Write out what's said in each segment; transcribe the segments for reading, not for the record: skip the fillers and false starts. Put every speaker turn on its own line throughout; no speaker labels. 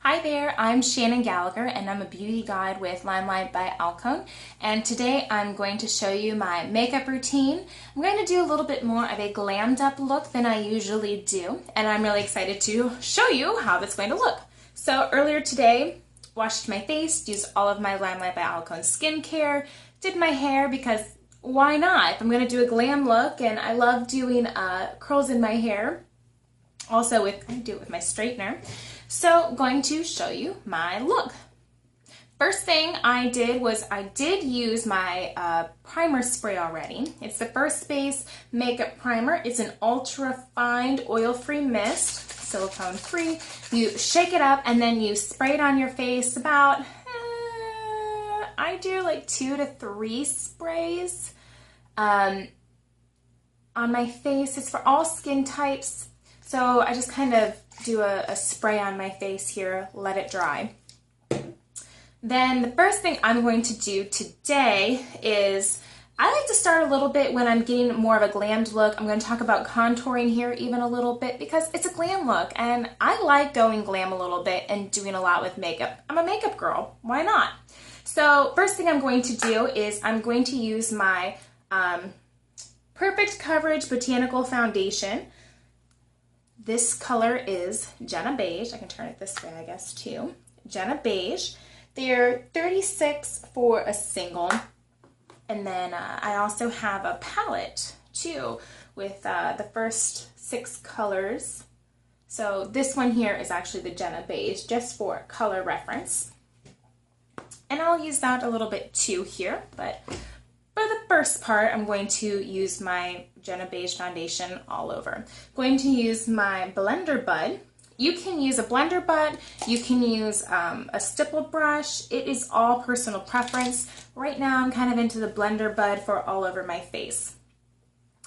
Hi there, I'm Shannon Gallagher and I'm a beauty guide with LimeLight by Alcone, and today I'm going to show you my makeup routine. I'm going to do a little bit more of a glammed up look than I usually do, and I'm really excited to show you how that's going to look. So earlier today, washed my face, used all of my LimeLight by Alcone skincare, did my hair because why not? If I'm going to do a glam look, and I love doing curls in my hair. Also, I do it with my straightener. So I'm going to show you my look. First thing I did was I did use my primer spray already. It's the First Base Makeup Primer. It's an ultra fine oil-free mist, silicone-free. You shake it up and then you spray it on your face about, I do like 2 to 3 sprays on my face. It's for all skin types. So I just kind of do a spray on my face here, let it dry. Then the first thing I'm going to do today is, I like to start a little bit when I'm getting more of a glammed look. I'm going to talk about contouring here even a little bit because it's a glam look and I like going glam a little bit and doing a lot with makeup. I'm a makeup girl, why not? So first thing I'm going to do is I'm going to use my Perfect Coverage Botanical Foundation. This color is Jenna Beige. I can turn it this way, I guess, too. Jenna Beige. They're $36 for a single. And then I also have a palette, too, with the first 6 colors. So this one here is actually the Jenna Beige, just for color reference. And I'll use that a little bit, too, here. But for the first part, I'm going to use my Jenna Beige foundation all over. I'm going to use my blender bud. You can use a blender bud, you can use a stipple brush. It is all personal preference. Right now I'm kind of into the blender bud for all over my face.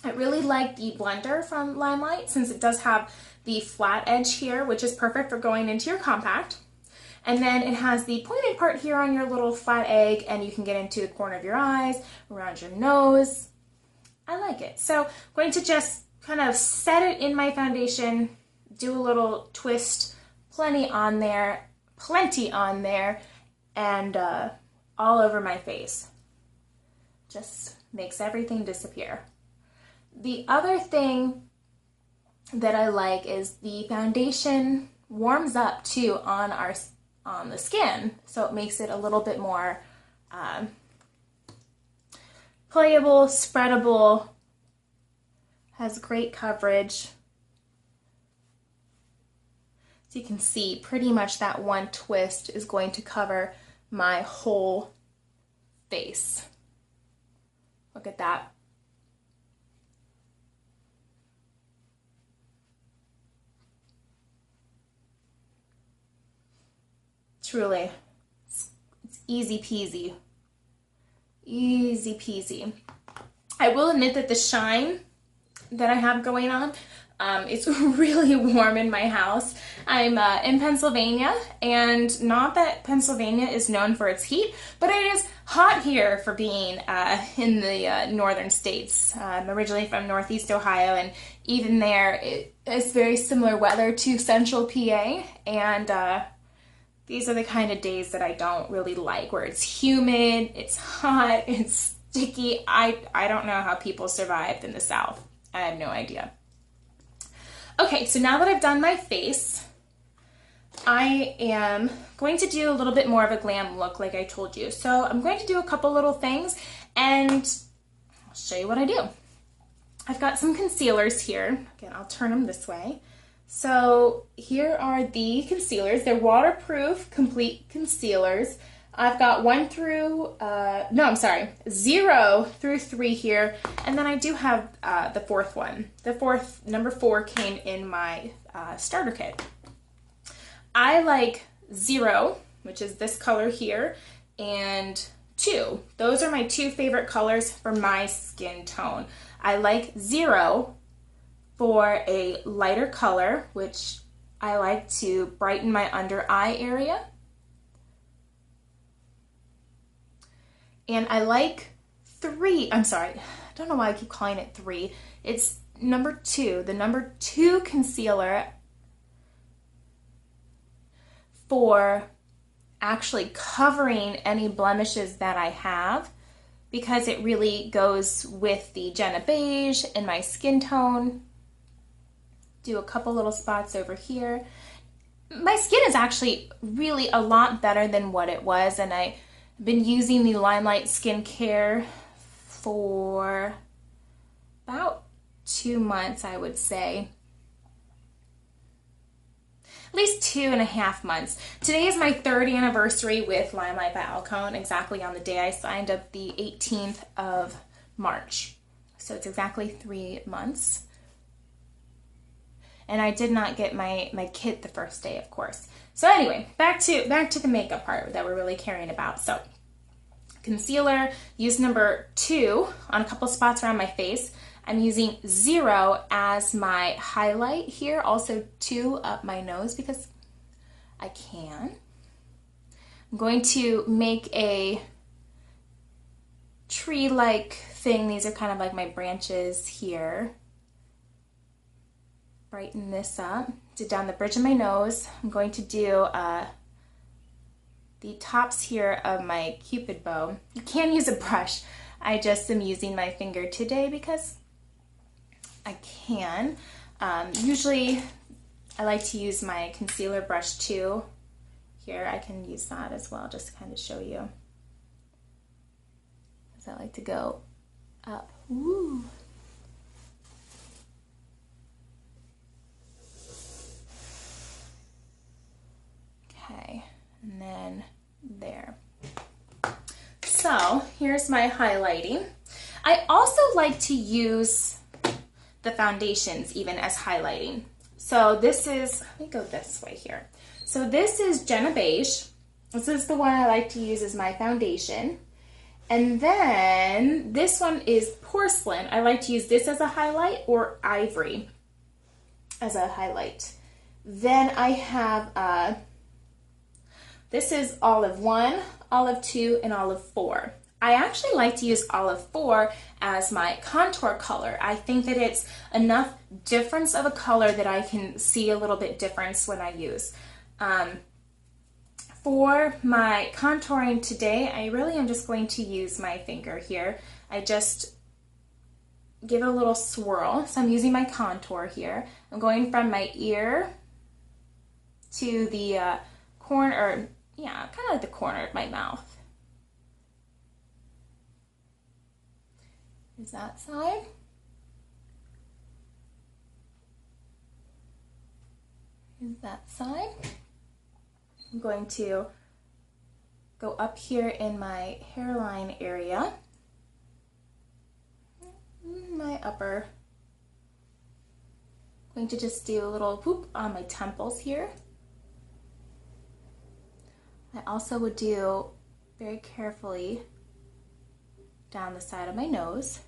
I really like the blender from LimeLight since it does have the flat edge here, which is perfect for going into your compact. And then it has the pointed part here on your little flat egg, and you can get into the corner of your eyes, around your nose. I like it. So I'm going to just kind of set it in my foundation, do a little twist, plenty on there, and all over my face. Just makes everything disappear. The other thing that I like is the foundation warms up too on the skin, so it makes it a little bit more playable, spreadable, has great coverage. So you can see pretty much that one twist is going to cover my whole face. Look at that. Truly, it's easy peasy. Easy peasy. I will admit that the shine that I have going on, it's really warm in my house. I'm in Pennsylvania, and not that Pennsylvania is known for its heat, but it is hot here for being in the northern states. I'm originally from Northeast Ohio, and even there it's very similar weather to central PA, and these are the kind of days that I don't really like, where it's humid, it's hot, it's sticky. I don't know how people survived in the South. I have no idea. Okay, so now that I've done my face, I am going to do a little bit more of a glam look like I told you. So I'm going to do a couple little things and I'll show you what I do. I've got some concealers here. Again, I'll turn them this way. So here are the concealers. They're waterproof, complete concealers. I've got 0 through 3 here, and then I do have the 4th one. Number 4 came in my starter kit. I like 0, which is this color here, and 2. Those are my 2 favorite colors for my skin tone. I like 0 for a lighter color, which I like to brighten my under eye area. And I like 3, I don't know why I keep calling it 3. It's number 2, the number 2 concealer for actually covering any blemishes that I have, because it really goes with the Jenna Beige and my skin tone. Do a couple little spots over here. My skin is actually really a lot better than what it was, and I've been using the LimeLight skincare for about 2 months, I would say. At least 2.5 months. Today is my 3rd anniversary with LimeLight by Alcone, exactly on the day I signed up, the 18th of March. So it's exactly 3 months. And I did not get my kit the first day, of course. So anyway, back to the makeup part that we're really caring about. So concealer, use number 2 on a couple spots around my face. I'm using 0 as my highlight here, also 2 up my nose because I can. I'm going to make a tree-like thing. These are kind of like my branches here. Brighten this up. Did down the bridge of my nose. I'm going to do the tops here of my Cupid bow. You can use a brush. I just am using my finger today because I can. Usually I like to use my concealer brush too. Here I can use that as well just to kind of show you. Because I like to go up. Woo. Okay, and then there. So here's my highlighting. I also like to use the foundations even as highlighting. So this is, let me go this way here. So this is Jenna Beige. This is the one I like to use as my foundation. And then this one is Porcelain. I like to use this as a highlight, or Ivory as a highlight. Then I have, this is Olive 1, Olive 2, and Olive 4. I actually like to use Olive 4 as my contour color. I think that it's enough difference of a color that I can see a little bit difference when I use. For my contouring today, I really am just going to use my finger here. I just give it a little swirl. So I'm using my contour here. I'm going from my ear to the corner, yeah, kind of like the corner of my mouth. Is that side? Is that side? I'm going to go up here in my hairline area, my upper. I'm going to just do a little whoop on my temples here. I also would do very carefully down the side of my nose.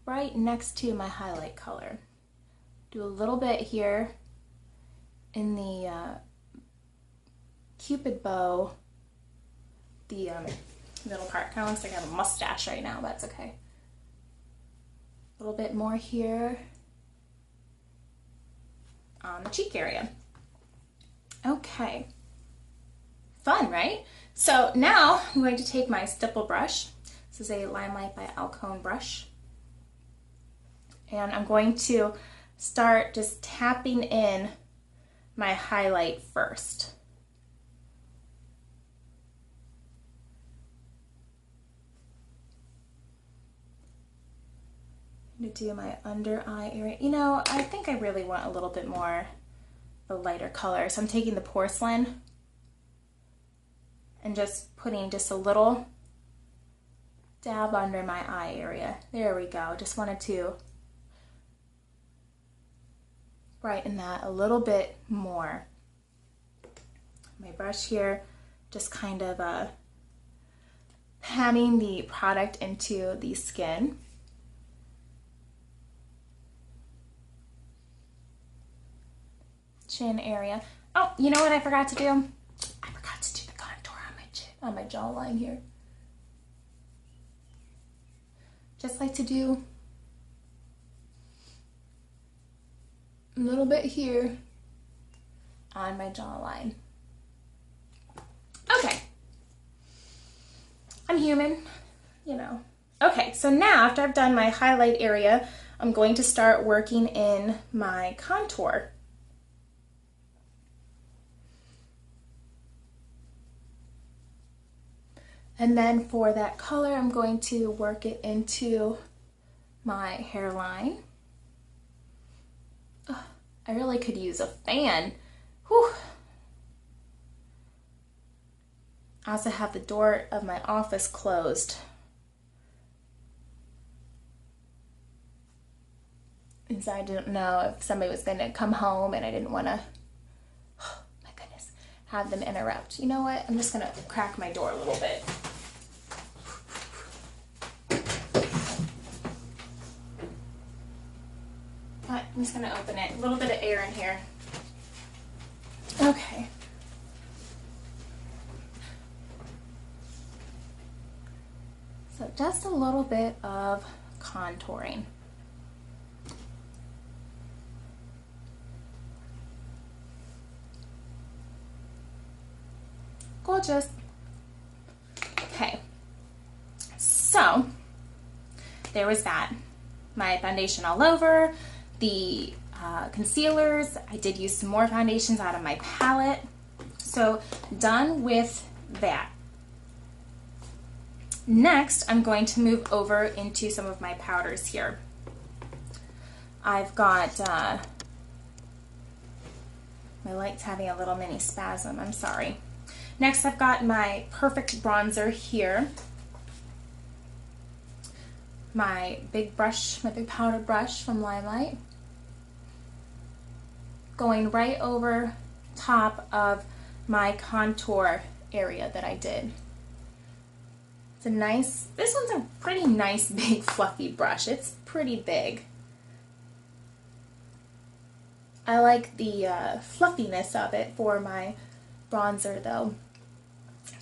Right next to my highlight color. Do a little bit here in the Cupid bow, the middle part. Kind of looks like I have a mustache right now, but that's okay. A little bit more here on the cheek area. Okay. Fun, right? So now I'm going to take my stipple brush. This is a LimeLight by Alcone brush. And I'm going to start just tapping in my highlight first. I'm going to do my under eye area. You know, I think I really want a little bit more of a lighter color. So I'm taking the Porcelain and just putting just a little dab under my eye area. There we go. Just wanted to brighten that a little bit more. My brush here, just kind of patting the product into the skin. Chin area. Oh, you know what I forgot to do? I forgot to do the contour on my chin, on my jawline here. Just like to do a little bit here on my jawline. Okay. I'm human, you know. Okay, so now after I've done my highlight area, I'm going to start working in my contour. And then for that color, I'm going to work it into my hairline. Oh, I really could use a fan. Whew. I also have the door of my office closed. And so I didn't know if somebody was going to come home and I didn't want to, oh my goodness, have them interrupt. You know what? I'm just going to crack my door a little bit. I'm just going to open it. A little bit of air in here. Okay. So just a little bit of contouring. Gorgeous. Okay. So there was that. My foundation all over. The concealers, I did use some more foundations out of my palette. So done with that. Next, I'm going to move over into some of my powders here. I've got, my light's having a little mini spasm, I'm sorry. Next, I've got my Perfect Bronzer here. My big brush, my big powder brush from LimeLight. Going right over top of my contour area that I did. It's a nice, this one's a pretty nice big fluffy brush. It's pretty big. I like the fluffiness of it for my bronzer though.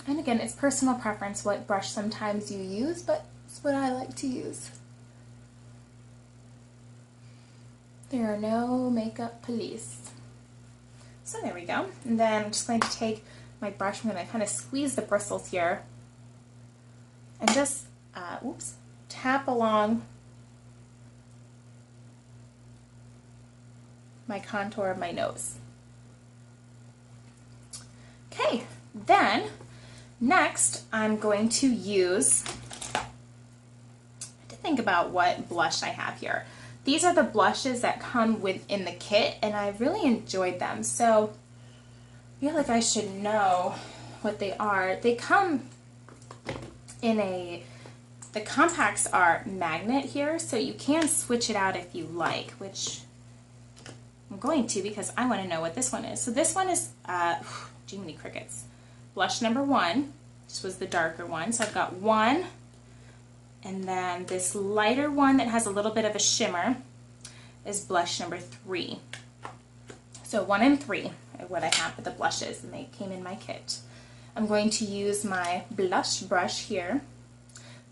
And again, it's personal preference what brush sometimes you use, but it's what I like to use. There are no makeup police. So there we go. And then I'm just going to take my brush, I'm going to kind of squeeze the bristles here and just, tap along my contour of my nose. Okay, then next I'm going to use, I had to think about what blush I have here. These are the blushes that come within the kit, and I really enjoyed them, so I feel like I should know what they are. They come in the compacts are magnet here, so you can switch it out if you like, which I'm going to because I want to know what this one is. So this one is, Jiminy Crickets, blush number 1. This was the darker one, so I've got 1. And then this lighter one that has a little bit of a shimmer is blush number 3. So 1 and 3 are what I have for the blushes, and they came in my kit. I'm going to use my blush brush here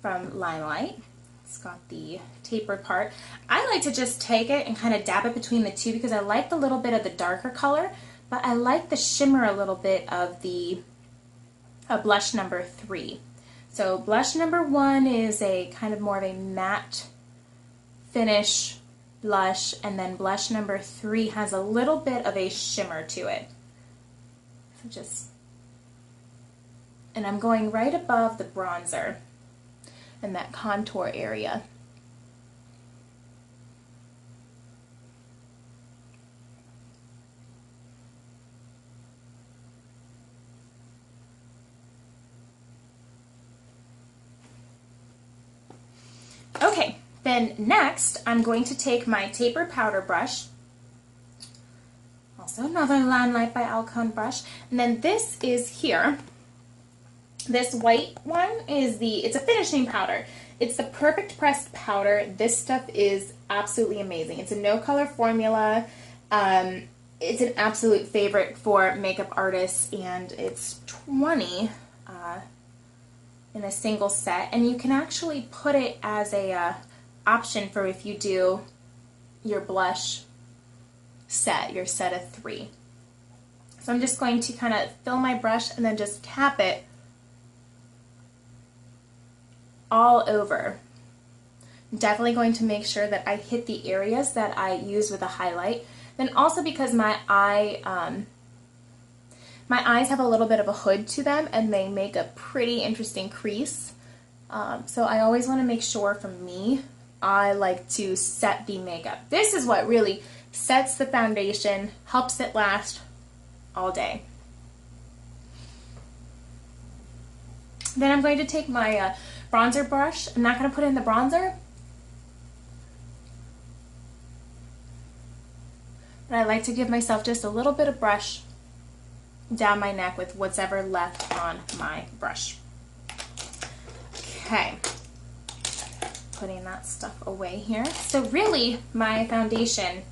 from LimeLight. It's got the tapered part. I like to just take it and kind of dab it between the two because I like the little bit of the darker color, but I like the shimmer a little bit of the blush number 3. So blush number 1 is a kind of more of a matte finish blush, and then blush number 3 has a little bit of a shimmer to it. So and I'm going right above the bronzer in that contour area. Okay, then next I'm going to take my taper powder brush, also another LimeLight by Alcone brush, and then this is here. This white one is it's a finishing powder. It's the Perfect Pressed powder. This stuff is absolutely amazing. It's a no color formula. It's an absolute favorite for makeup artists, and it's 20 in a single set, and you can actually put it as a option for if you do your blush set, your set of 3. So I'm just going to kind of fill my brush and then just tap it all over. I'm definitely going to make sure that I hit the areas that I use with a highlight. Then also because my eyes have a little bit of a hood to them and they make a pretty interesting crease. So I always want to make sure, for me, I like to set the makeup. This is what really sets the foundation, helps it last all day. Then I'm going to take my bronzer brush. I'm not going to put in the bronzer, but I like to give myself just a little bit of brush down my neck with what's ever left on my brush. Okay, putting that stuff away here. So really, my foundation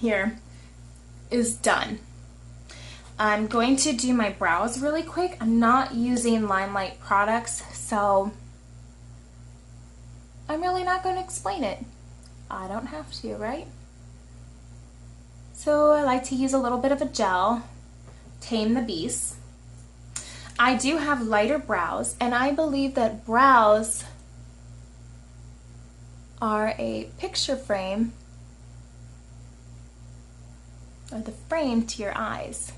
here is done. I'm going to do my brows really quick. I'm not using LimeLight products, so I'm really not going to explain it. I don't have to, right? So I like to use a little bit of a gel, tame the beast. I do have lighter brows, and I believe that brows are a picture frame, or the frame to your eyes.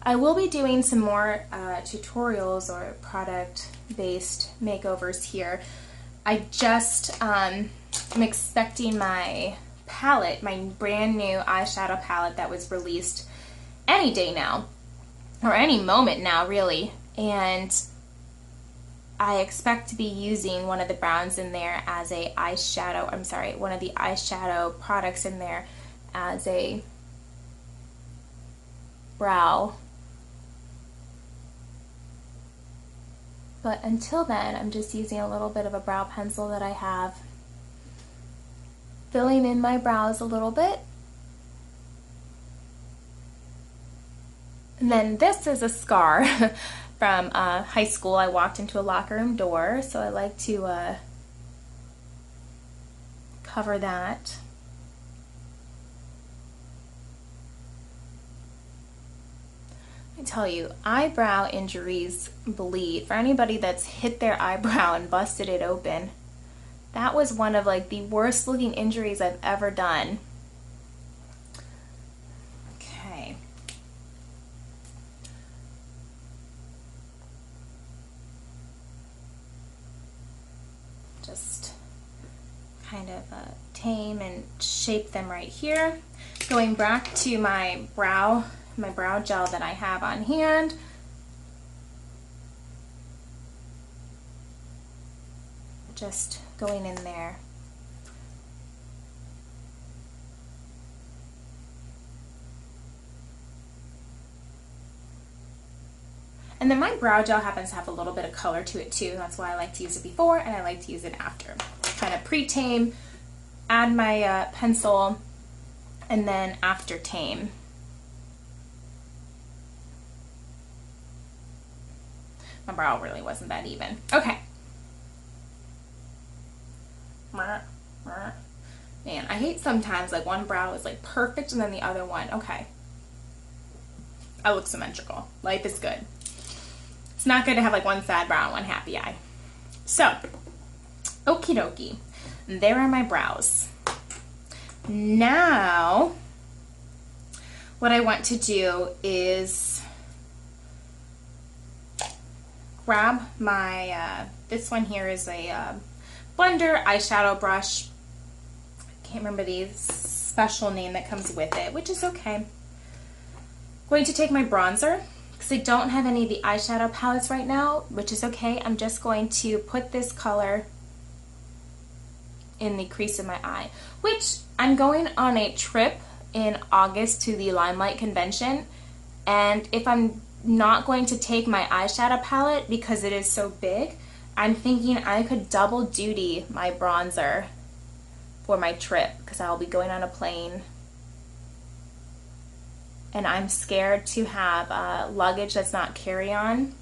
I will be doing some more tutorials or product-based makeovers here. I just am expecting my palette, my brand new eyeshadow palette that was released any day now, or any moment now really, and I expect to be using one of the browns in there as a eyeshadow, I'm sorry, one of the eyeshadow products in there as a brow. But until then, I'm just using a little bit of a brow pencil that I have, filling in my brows a little bit. And then this is a scar from high school. I walked into a locker room door, so I like to cover that. I tell you, eyebrow injuries bleed. For anybody that's hit their eyebrow and busted it open, that was one of like the worst looking injuries I've ever done. Okay. Just kind of tame and shape them right here. Going back to my brow gel that I have on hand. Just going in there. And then my brow gel happens to have a little bit of color to it too. That's why I like to use it before and I like to use it after. Kind of pre-tame, add my pencil, and then after tame. My brow really wasn't that even. Okay. Man, I hate sometimes like one brow is like perfect and then the other one, okay. I look symmetrical. Life is good. It's not good to have like one sad brow and one happy eye. So, okie dokie. There are my brows. Now, what I want to do is grab my, this one here is a blender eyeshadow brush. I can't remember the special name that comes with it, which is okay. I'm going to take my bronzer, because I don't have any of the eyeshadow palettes right now, which is okay. I'm just going to put this color in the crease of my eye, which I'm going on a trip in August to the LimeLight convention, and if I'm not going to take my eyeshadow palette because it is so big, I'm thinking I could double duty my bronzer for my trip because I'll be going on a plane and I'm scared to have luggage that's not carry-on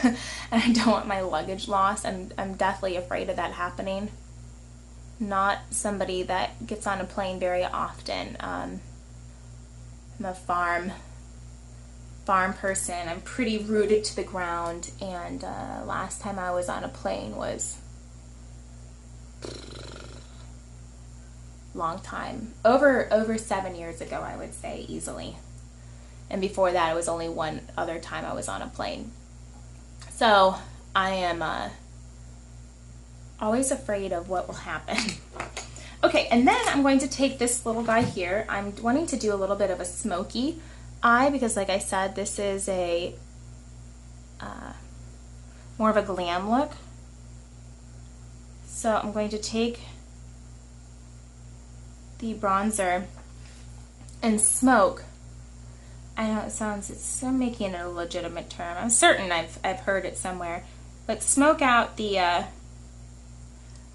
and I don't want my luggage lost. I'm deathly afraid of that happening. not somebody that gets on a plane very often. I'm a farm person. I'm pretty rooted to the ground, and last time I was on a plane was long time. Over 7 years ago, I would say, easily. And before that, it was only one other time I was on a plane. So I am always afraid of what will happen. Okay, and then I'm going to take this little guy here. I'm wanting to do a little bit of a smoky eye because, like I said, this is a more of a glam look. So I'm going to take the bronzer and smoke. I know I'm making it a legitimate term. I'm certain I've heard it somewhere, but smoke out the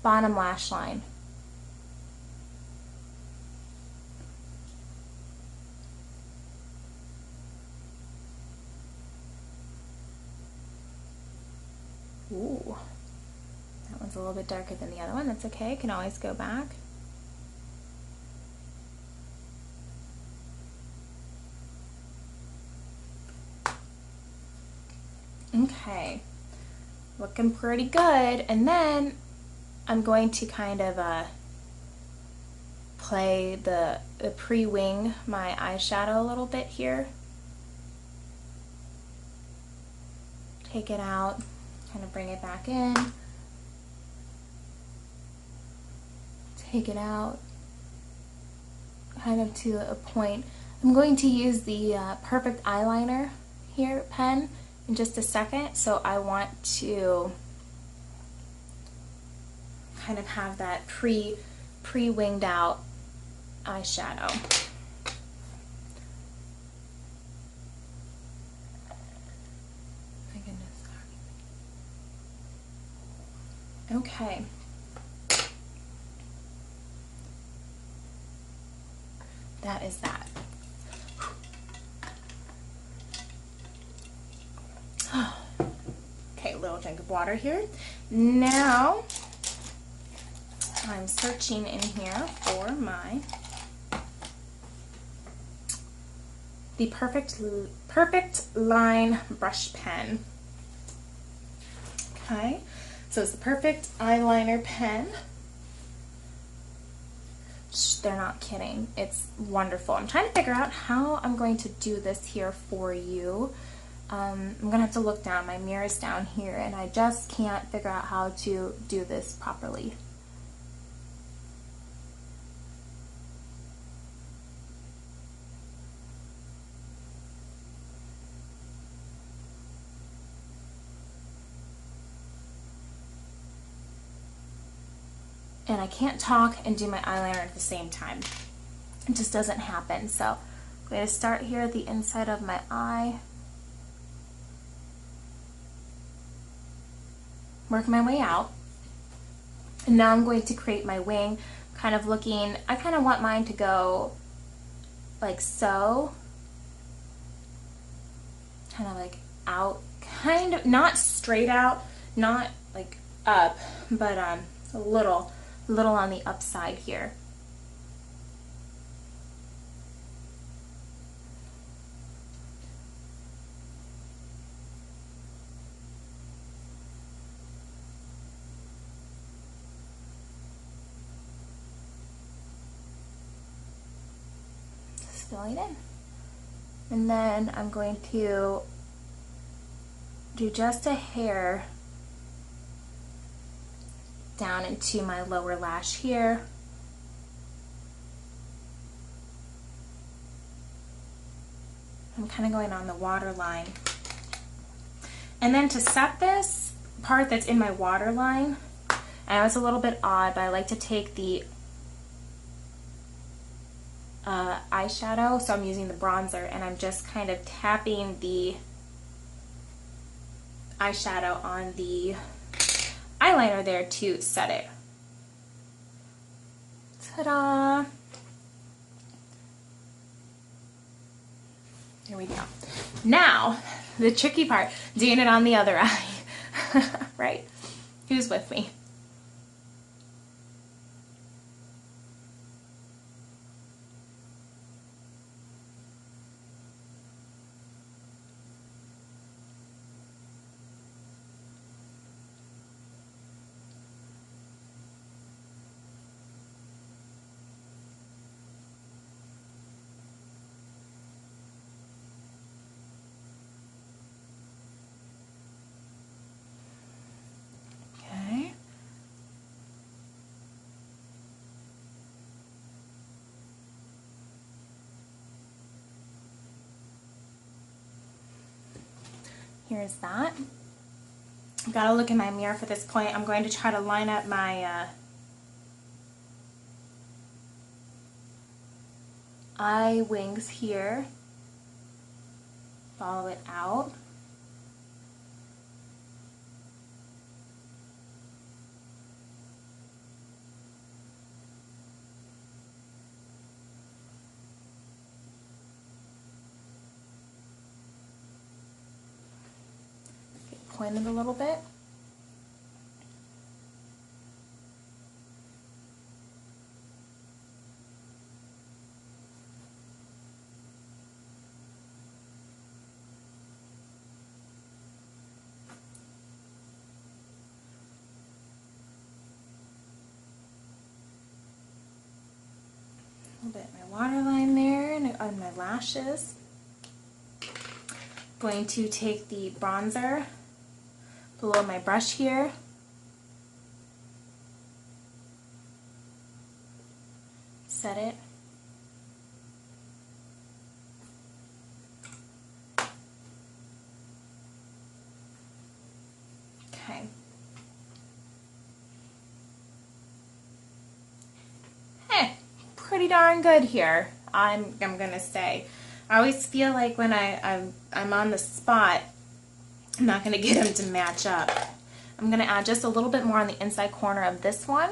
bottom lash line. Ooh, that one's a little bit darker than the other one. That's okay. I can always go back. Okay, looking pretty good. And then I'm going to kind of play the pre-wing my eyeshadow a little bit here. Take it out, kind of bring it back in. Take it out, kind of to a point. I'm going to use the Perfect Eyeliner here pen in just a second, so I want to kind of have that pre-winged out eyeshadow. My goodness. Okay. That is that. Okay, a little drink of water here. Now, I'm searching in here for the Perfect Line brush pen. Okay, so it's the Perfect Eyeliner pen. They're not kidding. It's wonderful. I'm trying to figure out how I'm going to do this here for you. I'm going to have to look down. My mirror's down here, and I just can't figure out how to do this properly. And I can't talk and do my eyeliner at the same time. It just doesn't happen. So I'm going to start here at the inside of my eye. Work my way out. And now I'm going to create my wing, kind of looking, I kind of want mine to go like so. Kind of like out, kind of, not straight out, not like up, but a little on the upside here. Just filling in. And then I'm going to do just a hair down into my lower lash here. I'm kind of going on the waterline. And then to set this part that's in my waterline, I know it's a little bit odd, but I like to take the eyeshadow, so I'm using the bronzer, and I'm just kind of tapping the eyeshadow on the eyeliner there to set it. Ta-da! There we go. Now, the tricky part, doing it on the other eye. Right? Who's with me? here's that. I've got to look in my mirror for this point. I'm going to try to line up my eye wings here. Follow it out. Point it a little bit. A little bit of my waterline there and on my lashes. Going to take the bronzer below my brush here. Set it. Okay. Pretty darn good here, I'm gonna say. I always feel like when I'm on the spot, I'm not going to get them to match up. I'm going to add just a little bit more on the inside corner of this one.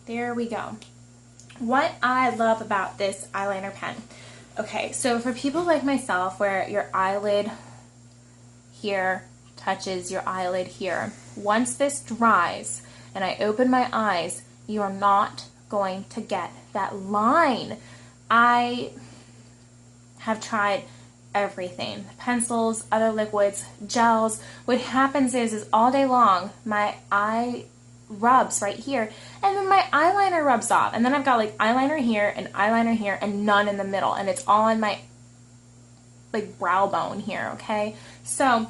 There we go. What I love about this eyeliner pen. Okay, so for people like myself where your eyelid here touches your eyelid here, once this dries and I open my eyes, you are not going to get that line. I have tried everything, pencils, other liquids, gels. What happens is all day long my eye rubs right here and then my eyeliner rubs off, and then I've got like eyeliner here and none in the middle, and it's all on my like brow bone here. Okay, so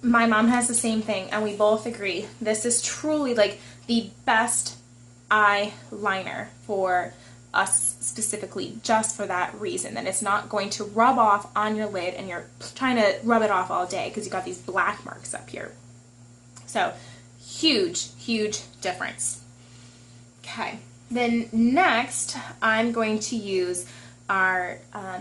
my mom has the same thing and we both agree this is truly like the best eyeliner for us, specifically just for that reason, that it's not going to rub off on your lid and you're trying to rub it off all day because you got these black marks up here. So huge difference. Okay, then next I'm going to use our,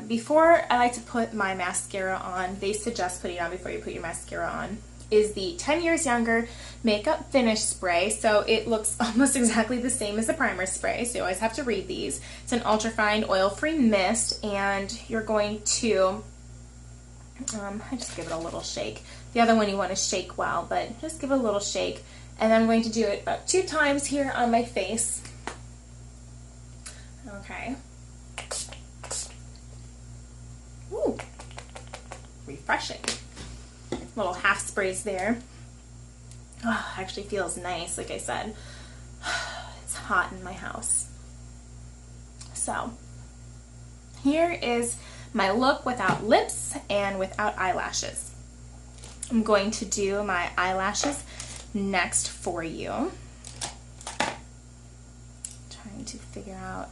before I like to put my mascara on, they suggest putting it on before you put your mascara on, is the 10 Years Younger Makeup Finish Spray. So it looks almost exactly the same as the primer spray, so you always have to read these. It's an ultra-fine oil-free mist, and you're going to, I just give it a little shake. The other one you want to shake well, but just give it a little shake. And I'm going to do it about 2 times here on my face. Okay. Ooh, refreshing. Little half sprays there. Oh, actually feels nice, like I said. It's hot in my house. So, here is my look without lips and without eyelashes. I'm going to do my eyelashes next for you. Trying to figure out.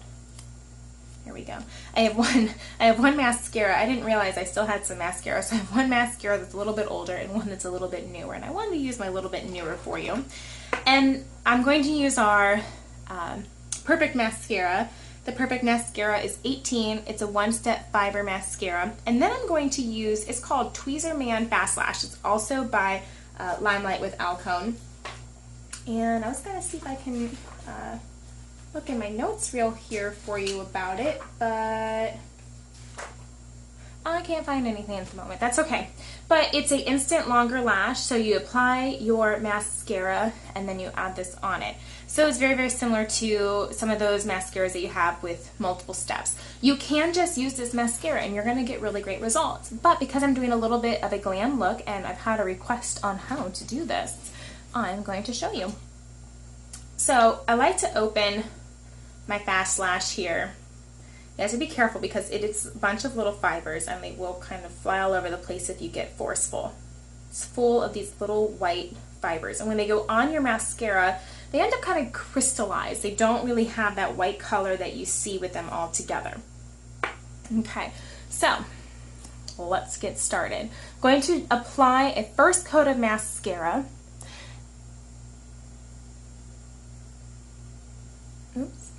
Here we go. I have one mascara. I didn't realize I still had some mascara, so I have one mascara that's a little bit older and one that's a little bit newer, and I wanted to use my little bit newer for you. And I'm going to use our Perfect Mascara. The Perfect Mascara is 18. It's a one-step fiber mascara. And then I'm going to use, it's called Tweezer Man Fast Lash. It's also by LimeLight with Alcone. And I was going to see if I can look in my notes real here for you about it, but I can't find anything at the moment. That's okay. But it's an instant longer lash, so you apply your mascara and then you add this on it. So it's very similar to some of those mascaras that you have with multiple steps. You can just use this mascara and you're going to get really great results. But because I'm doing a little bit of a glam look and I've had a request on how to do this, I'm going to show you. So I like to open my fast lash here. You have to be careful because it's a bunch of little fibers and they will kind of fly all over the place if you get forceful. It's full of these little white fibers. And when they go on your mascara, they end up kind of crystallized. They don't really have that white color that you see with them all together. Okay, so let's get started. I'm going to apply a first coat of mascara. Oops.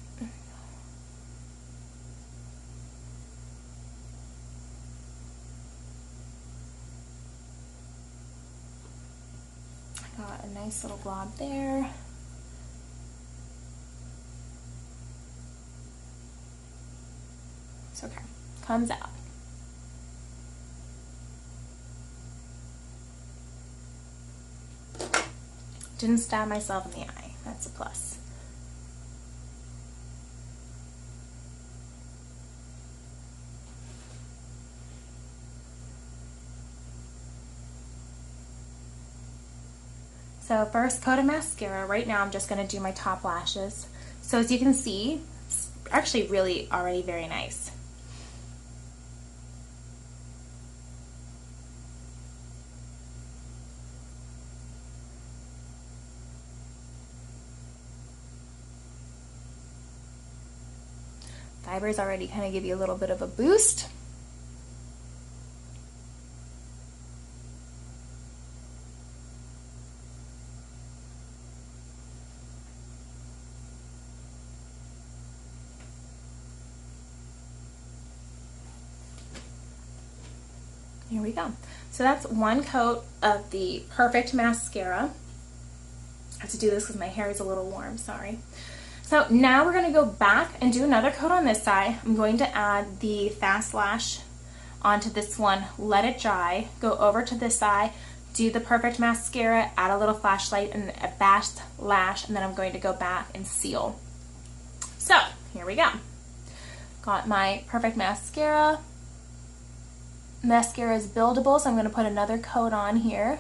I got a nice little glob there. It's okay. Comes out. Didn't stab myself in the eye. That's a plus. So first coat of mascara. Right now I'm just going to do my top lashes. So as you can see, it's actually really already very nice. Fibers already kind of give you a little bit of a boost. Here we go. So that's one coat of the Perfect Mascara. I have to do this because my hair is a little warm, sorry. So now we're going to go back and do another coat on this side. I'm going to add the Fast Lash onto this one, let it dry, go over to this side, do the Perfect Mascara, add a little flashlight and a Fast Lash, and then I'm going to go back and seal. So here we go. Got my Perfect Mascara. Mascara is buildable, so I'm going to put another coat on here.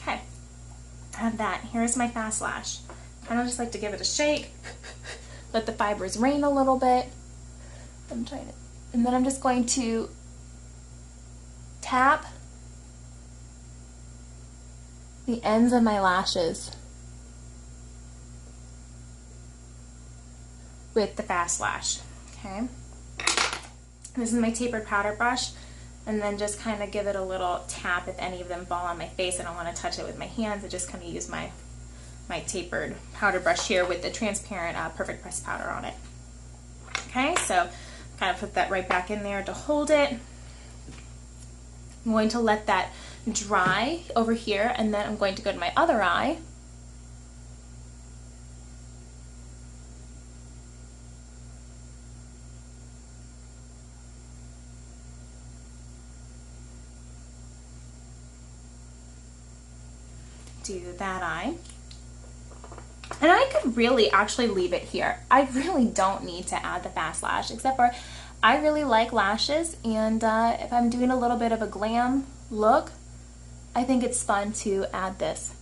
Okay, add that. Here's my Fast Lash. Kind of just like to give it a shake, let the fibers rain a little bit. And then I'm just going to tap the ends of my lashes with the Fast Lash. Okay, this is my tapered powder brush, and then just kind of give it a little tap if any of them fall on my face. I don't want to touch it with my hands. I just kind of use my tapered powder brush here with the transparent Perfect Press powder on it. Okay, so kind of put that right back in there to hold it. I'm going to let that dry over here, and then I'm going to go to my other eye. Do that eye. And I could really actually leave it here. I really don't need to add the Fast Lash, except for I really like lashes, and if I'm doing a little bit of a glam look, I think it's fun to add this.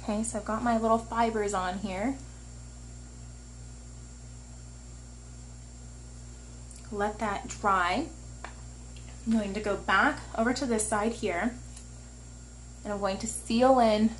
Okay, so I've got my little fibers on here. Let that dry. I'm going to go back over to this side here, and I'm going to seal in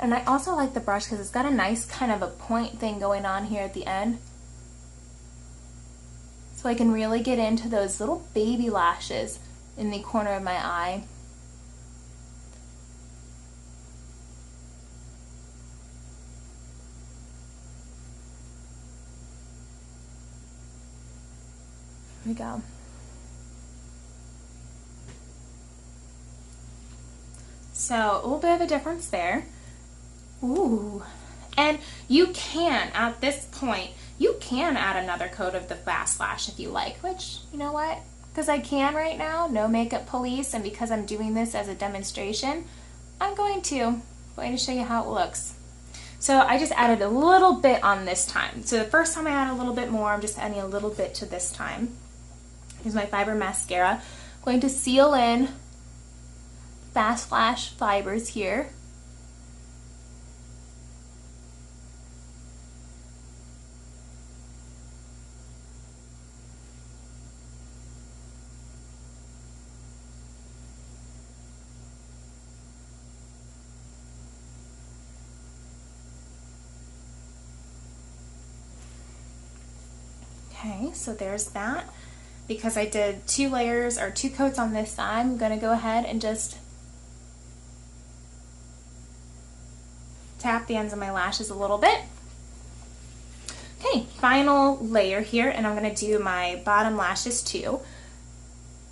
And I also like the brush because it's got a nice kind of a point thing going on here at the end. So I can really get into those little baby lashes in the corner of my eye. Here we go. So a little bit of a difference there. Ooh. And you can, at this point, You can add another coat of the fast lash if you like, which, you know what? Because I can right now, no makeup police, and because I'm doing this as a demonstration, I'm going to show you how it looks. So I just added a little bit on this time. So the first time I added a little bit more, I'm just adding a little bit to this time. Here's my fiber mascara. I'm going to seal in fast lash fibers here. Okay, so there's that. Because I did 2 layers or 2 coats on this side, I'm going to go ahead and just tap the ends of my lashes a little bit. Okay, final layer here, and I'm going to do my bottom lashes too.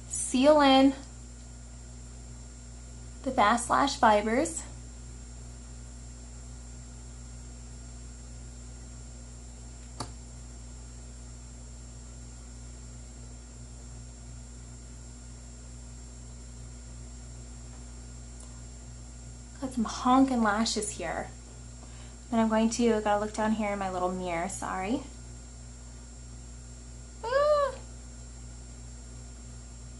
Seal in the fast lash fibers. Got some honking lashes here. And I'm going to, gotta look down here in my little mirror, sorry. Ah.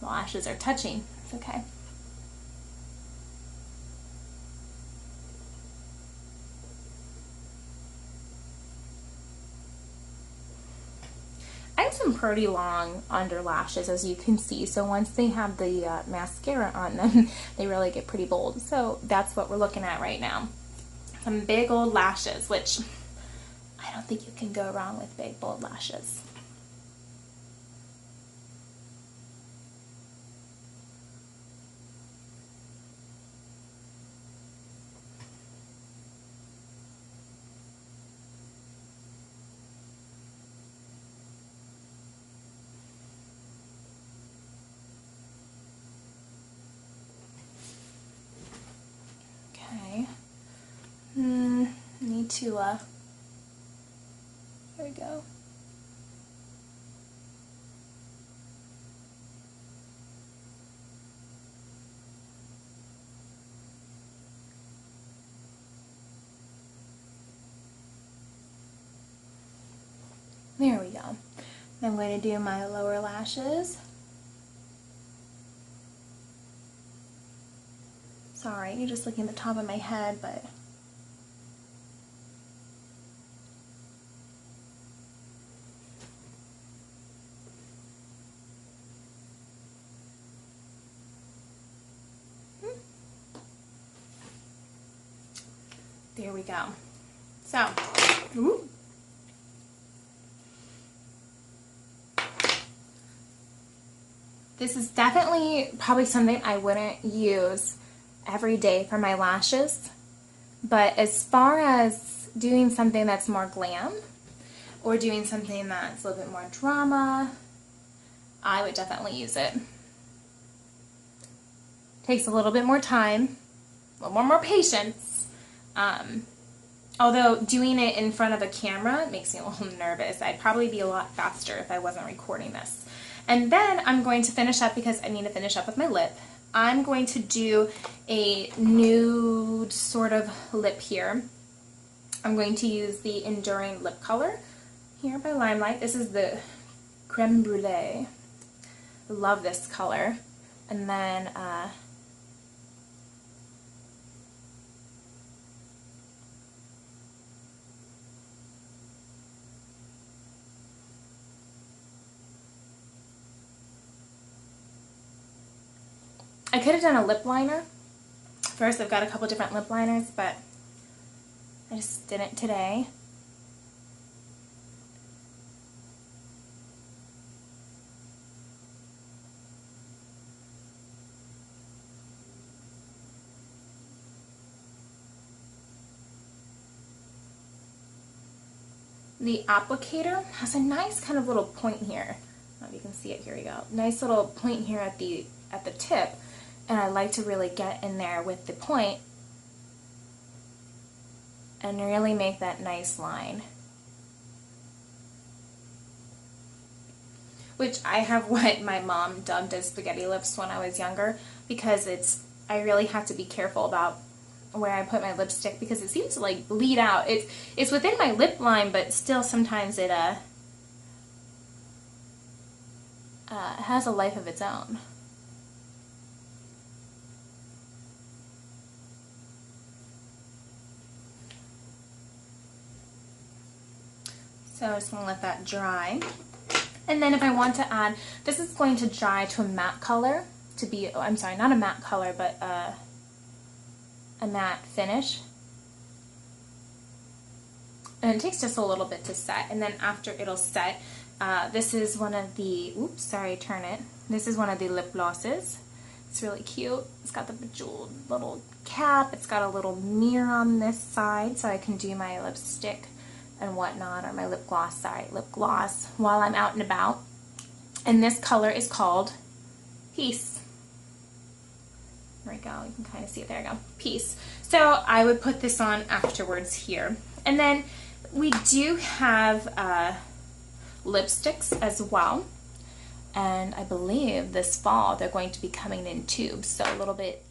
The lashes are touching, it's okay. I have some pretty long under lashes, as you can see, so once they have the mascara on them, they really get pretty bold. So that's what we're looking at right now. Some big old lashes, which I don't think you can go wrong with big bold lashes. Need to, there we go. There we go. I'm going to do my lower lashes. Sorry, you're just looking at the top of my head, but there we go. So, ooh. This is definitely probably something I wouldn't use every day for my lashes, but as far as doing something that's more glam or doing something that's a little bit more drama, I would definitely use it. Takes a little bit more time, a little more patience. Although doing it in front of a camera makes me a little nervous. I'd probably be a lot faster if I wasn't recording this. And then I'm going to finish up, because I need to finish up with my lip. I'm going to do a nude sort of lip here. I'm going to use the Enduring Lip Color here by LimeLight. This is the Creme Brulee. I love this color. And then I could have done a lip liner. First, I've got a couple different lip liners, but I just didn't today. The applicator has a nice kind of little point here. I don't know if you can see it. Here we go. Nice little point here at the tip. And I like to really get in there with the point and really make that nice line. which I have what my mom dubbed as spaghetti lips when I was younger, because I really have to be careful about where I put my lipstick because it seems to like bleed out. It's within my lip line, but still sometimes it has a life of its own. So I'm just going to let that dry. And then if I want to add, this is going to dry to a matte color, to be, oh, I'm sorry, not a matte color, but a matte finish. And it takes just a little bit to set. And then after it'll set, this is one of the, oops, sorry, turn it. This is one of the lip glosses. It's really cute. It's got the bejeweled little cap. It's got a little mirror on this side so I can do my lipstick and whatnot, or my lip gloss, while I'm out and about. And this color is called Peace. There we go, you can kind of see it, there we go, Peace. So I would put this on afterwards here. And then we do have lipsticks as well. And I believe this fall they're going to be coming in tubes, so a little bit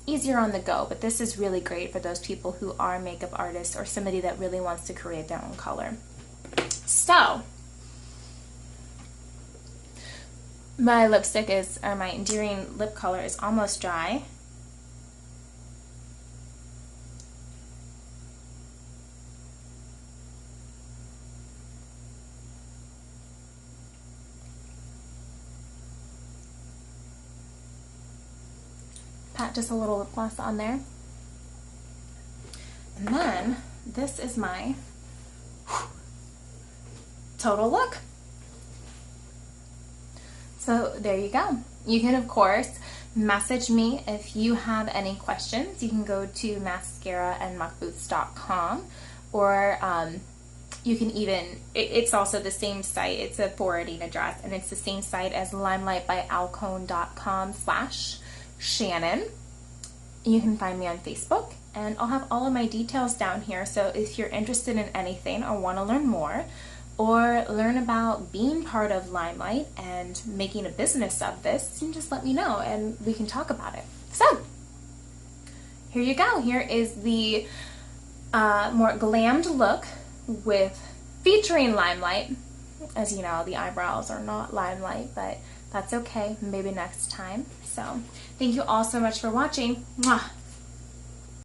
easier on the go. But this is really great for those people who are makeup artists or somebody that really wants to create their own color. So my lipstick is, or my endearing lip color is almost dry. Pat just a little lip gloss on there. And then this is my total look. So there you go. You can, of course, message me if you have any questions. You can go to mascaraandmuckboots.com, or you can even, it's also the same site, it's a forwarding address, and it's the same site as limelightbyalcone.com/Shannon. You can find me on Facebook, and I'll have all of my details down here, so if you're interested in anything or want to learn more or learn about being part of LimeLight and making a business of this, you can just let me know and we can talk about it. So here you go. Here is the more glammed look featuring LimeLight. As you know, the eyebrows are not LimeLight, but that's okay, maybe next time. So thank you all so much for watching. Mwah.